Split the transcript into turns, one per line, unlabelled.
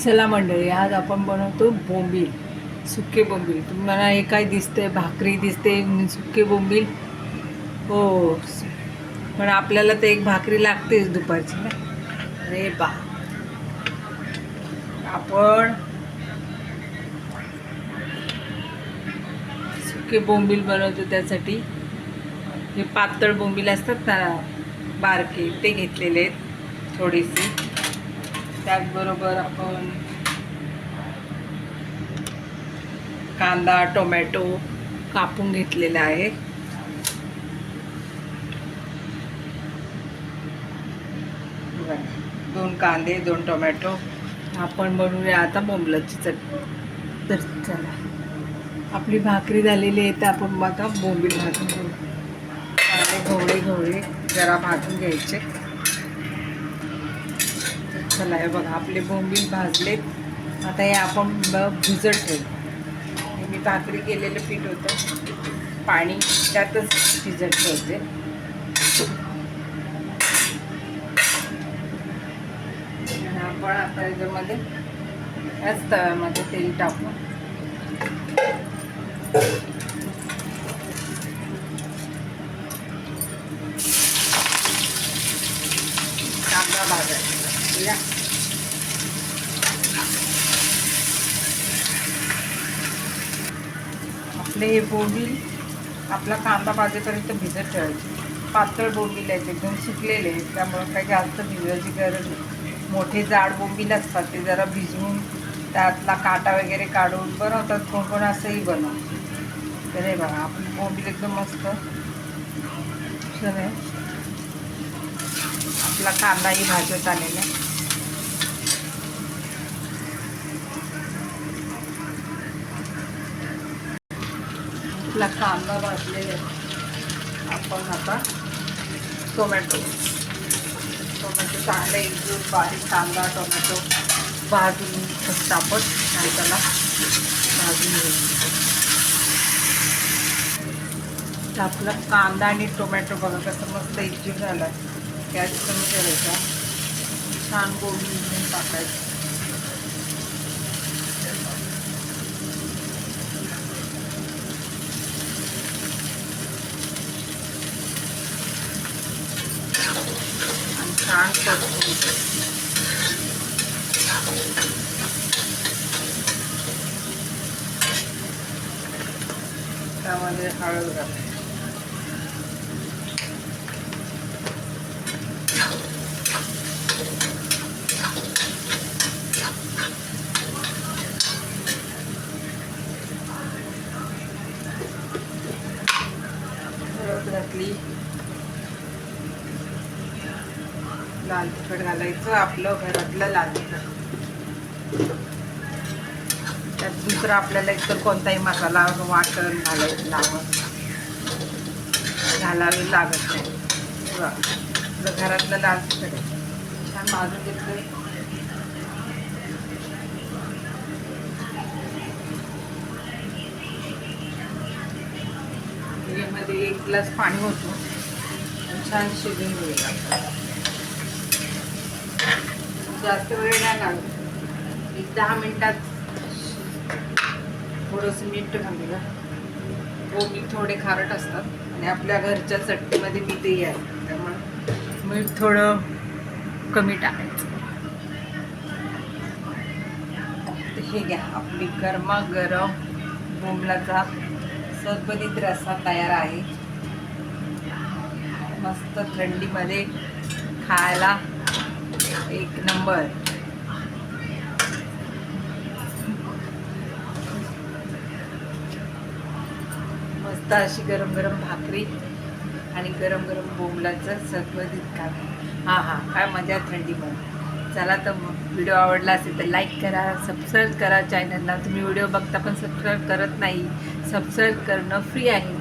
चला मंडळी, आज आपण बनवतो बोंबील, सुके बोंबील. तुम्हाला हे काय दिसते? भाकरी दिसते, सुके बोंबील. हो, पण आपल्याला तर एक भाकरी लागतेच दुपारची ना. अरे बा, आपण सुके बोंबील बनवतो. त्यासाठी हे पातळ बोंबील असतात ना, बारके, ते घेतलेले आहेत थोडीशी. त्याचबरोबर आपण कांदा टोमॅटो कापून घेतलेला आहे. दोन कांदे, दोन टोमॅटो. आपण बनवूया आता बोंबलाची चटणी. तर चला, आपली भाकरी झालेली आहे, तर आपण बघा बोंबील भाजून घेऊ. कांदे घवळे जरा भाजून घ्यायचे. तर चला, हे बघा आपले बोंबील भाजलेत. आता हे आपण भिजत ठेवू. हे मी भाकरी केलेलं पीठ होतं, पाणी त्यातच भिजत ठेवते. आपण आता याच्यामध्ये याच तव्यामध्ये तेल टाकू. कांदा भाजायचा. आपले हे बोंबील आपला कांदा भाजेपर्यंत भिजत ठेवायचे. पातळ बोंबील आहेत, एकदम सुकलेले आहेत, त्यामुळे काही जास्त भिजवायची गरज नाही. मोठे जाड बोंबील असतात, ते जरा भिजवून त्यातला काटा वगैरे काढून बनवतात. कोण कोण असंही बनवतात. तर हे बघा, आपण बोंबील एकदम मस्त आपला कांदाही भाजत आलेला. आपला कांदा भाजलेला. आपण आता टोमॅटो चांगला एकदम बारीक कांदा टोमॅटो भाजून टाकत आणि त्याला भाजून घेऊ. आपला कांदा आणि टोमॅटो बघा कसं मस्त एकजीव झाला. गॅस कमी करायचा, छान गोळून घेऊन टाकायचं. आणि छान परतून त्यामध्ये हळद घालायची. घातली. लाल तिखट घालायचं, आपलं घरातलं लाल तिखट. त्यात दुसरा आपल्याला एकतर कोणताही मसाला वाटण घालावे लागत नाही. घरातलं लाल तिखट छान भाजून घेतलं. मध्ये 1 ग्लास पाणी होतं, छान शिजून घेऊया. जास्त वेळ नाही लागत, 10 मिनिटात. थोडंसं मीठ घालूया. बोंबील थोडे खारट असतात आणि आपल्या घरच्या चटणीमध्ये मीठही आहे, त्यामुळे मीठ थोडं कमी टाकायचं. हे घ्या, आपली गरमागरम बोंबलाचा सरबतीत रस्सा तयार आहे. मस्त थंडीमध्ये खायला एक नंबर. मस्त अशी गरम गरम भाकरी आणि गरम गरम बोंबलाचं सरबतीत खा. काय मजा थंडीमध्ये. चला तर मग, व्हिडिओ आवडला असेल तर लाईक करा, सबस्क्राईब करा चॅनलला. तुम्ही व्हिडिओ बघता पण सबस्क्राईब करत नाही. सबस्क्राईब करणं फ्री आहे.